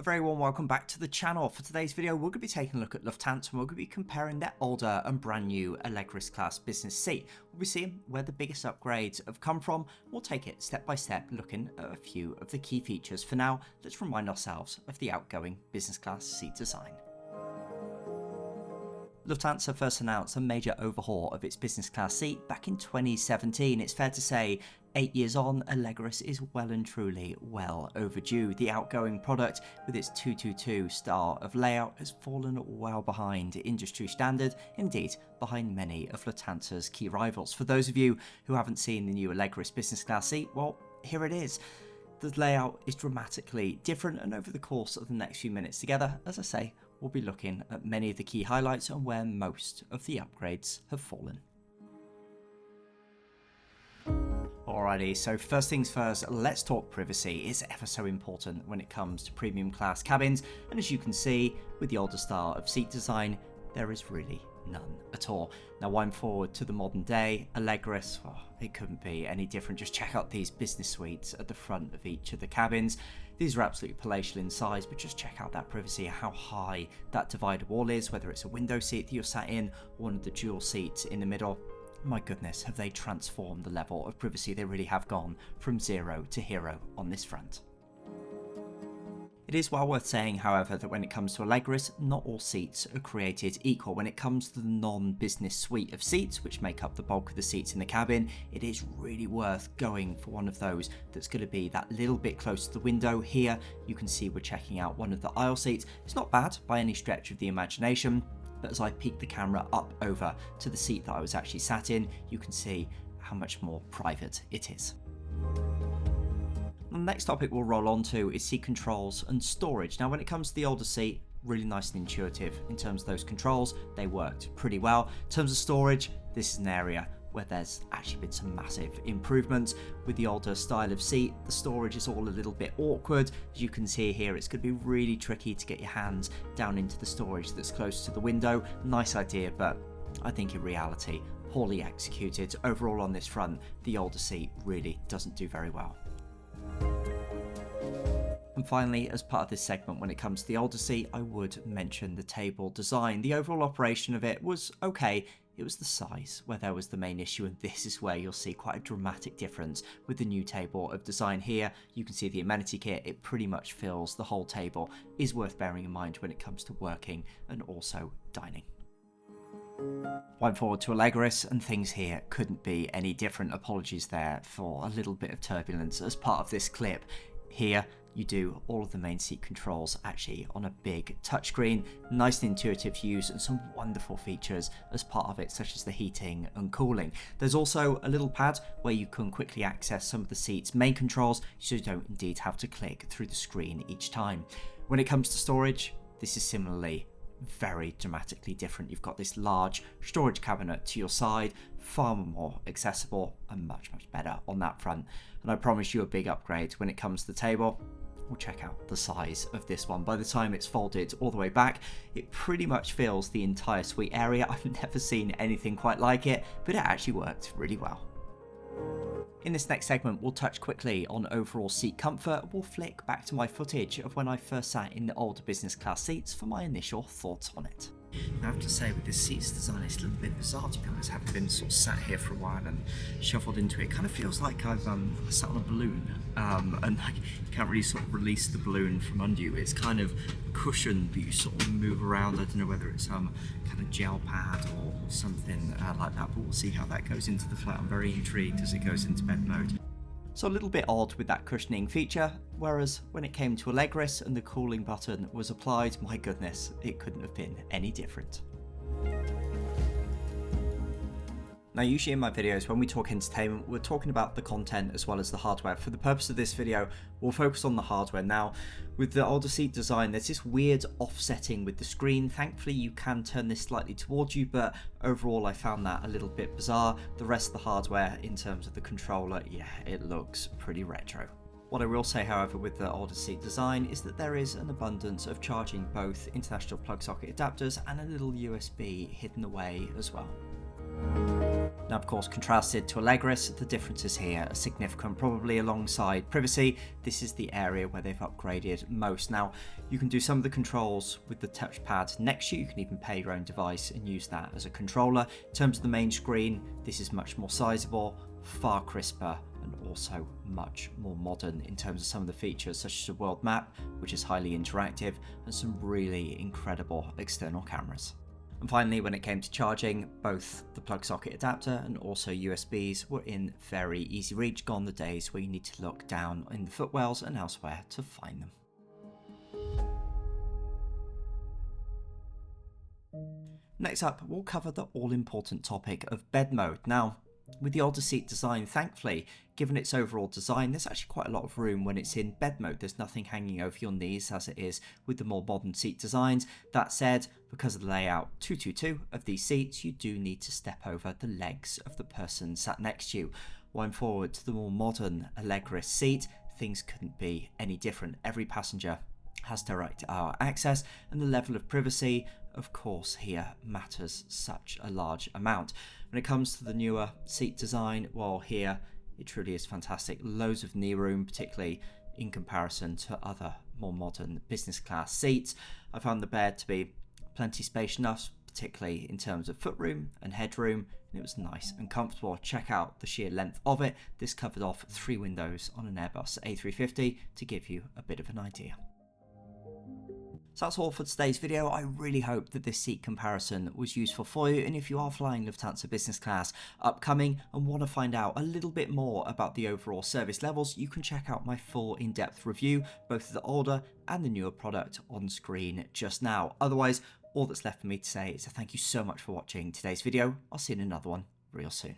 A very warm welcome back to the channel. For today's video, we're going to be taking a look at Lufthansa and we're going to be comparing their older and brand new Allegris class business seat. We'll be seeing where the biggest upgrades have come from. We'll take it step by step, looking at a few of the key features. For now, let's remind ourselves of the outgoing business class seat design. Lufthansa first announced a major overhaul of its business class seat back in 2017. It's fair to say, 8 years on, Allegris is well and truly well overdue. The outgoing product, with its 222 style of layout, has fallen well behind industry standard, indeed behind many of Lufthansa's key rivals. For those of you who haven't seen the new Allegris business class seat, well, here it is. The layout is dramatically different, and over the course of the next few minutes together, as I say, we'll be looking at many of the key highlights and where most of the upgrades have fallen. Alrighty, so first things first, let's talk privacy. It's ever so important when it comes to premium class cabins, and as you can see, with the older style of seat design, there is really none at all. Now wind forward to the modern day, Allegris, well, it couldn't be any different. Just check out these business suites at the front of each of the cabins. These are absolutely palatial in size, but just check out that privacy, how high that divider wall is, whether it's a window seat that you're sat in, or one of the dual seats in the middle. My goodness, have they transformed the level of privacy. They really have gone from zero to hero on this front. It is well worth saying, however, that when it comes to Allegris, not all seats are created equal. When it comes to the non-business suite of seats, which make up the bulk of the seats in the cabin, it is really worth going for one of those that's going to be that little bit close to the window. Here, you can see we're checking out one of the aisle seats. It's not bad by any stretch of the imagination, but as I peek the camera up over to the seat that I was actually sat in, you can see how much more private it is. The next topic we'll roll on to is seat controls and storage. Now when it comes to the older seat, really nice and intuitive in terms of those controls. They worked pretty well. In terms of storage, this is an area where there's actually been some massive improvements. With the older style of seat, the storage is all a little bit awkward. As you can see here, it's going to be really tricky to get your hands down into the storage that's close to the window. Nice idea, but I think in reality, poorly executed. Overall on this front, the older seat really doesn't do very well. And finally, as part of this segment, when it comes to the older seat, I would mention the table design. The overall operation of it was okay. It was the size where there was the main issue, and this is where you'll see quite a dramatic difference with the new table of design here. You can see the amenity kit, it pretty much fills the whole table. Is worth bearing in mind when it comes to working and also dining. Wind forward to Allegris, and things here couldn't be any different. Apologies there for a little bit of turbulence as part of this clip. Here, you do all of the main seat controls actually on a big touchscreen, nice and intuitive to use, and some wonderful features as part of it, such as the heating and cooling. There's also a little pad where you can quickly access some of the seat's main controls, so you don't indeed have to click through the screen each time. When it comes to storage, this is similarly very dramatically different. You've got this large storage cabinet to your side, far more accessible and much better on that front. And I promise you a big upgrade when it comes to the table. We'll check out the size of this one. By the time it's folded all the way back, it pretty much fills the entire suite area. I've never seen anything quite like it, but it actually worked really well. In this next segment, we'll touch quickly on overall seat comfort. We'll flick back to my footage of when I first sat in the older business class seats for my initial thoughts on it. I have to say, with this seats design, it's a little bit bizarre to be honest, having been sort of sat here for a while and shuffled into it. It kind of feels like I've sat on a balloon, and like you can't really sort of release the balloon from under you. It's kind of cushioned, but you sort of move around. I don't know whether it's kind of gel pad or something like that, but we'll see how that goes into the flight. I'm very intrigued as it goes into bed mode. So a little bit odd with that cushioning feature, whereas when it came to Allegris and the cooling button was applied, my goodness, it couldn't have been any different. Now usually in my videos when we talk entertainment, we're talking about the content as well as the hardware. For the purpose of this video, we'll focus on the hardware. Now with the older seat design, there's this weird offsetting with the screen. Thankfully you can turn this slightly towards you, but overall I found that a little bit bizarre. The rest of the hardware in terms of the controller, yeah, it looks pretty retro. What I will say, however, with the older seat design is that there is an abundance of charging both international plug socket adapters and a little USB hidden away as well. Now, of course, contrasted to Allegris, the differences here are significant, probably alongside privacy. This is the area where they've upgraded most. Now, you can do some of the controls with the touchpad next to you. You can even pair your own device and use that as a controller. In terms of the main screen, this is much more sizable, far crisper, and also much more modern in terms of some of the features, such as a world map, which is highly interactive, and some really incredible external cameras. And finally, when it came to charging, both the plug socket adapter and also USBs were in very easy reach, gone the days where you need to look down in the footwells and elsewhere to find them. Next up, we'll cover the all-important topic of bed mode. Now, with the older seat design, thankfully, given its overall design, there's actually quite a lot of room when it's in bed mode. There's nothing hanging over your knees as it is with the more modern seat designs. That said, because of the layout 222 of these seats, you do need to step over the legs of the person sat next to you. Wind forward to the more modern Allegris seat, things couldn't be any different. Every passenger has direct hour access, and the level of privacy, of course, here matters such a large amount. When it comes to the newer seat design, well, here it truly is fantastic. Loads of knee room, particularly in comparison to other more modern business class seats. I found the bed to be plenty spacious enough, particularly in terms of footroom and headroom, and it was nice and comfortable. Check out the sheer length of it. This covered off 3 windows on an Airbus A350 to give you a bit of an idea. So that's all for today's video. I really hope that this seat comparison was useful for you, and if you are flying Lufthansa Business Class upcoming and want to find out a little bit more about the overall service levels, you can check out my full in-depth review, both of the older and the newer product on screen just now. Otherwise, all that's left for me to say is thank you so much for watching today's video. I'll see you in another one real soon.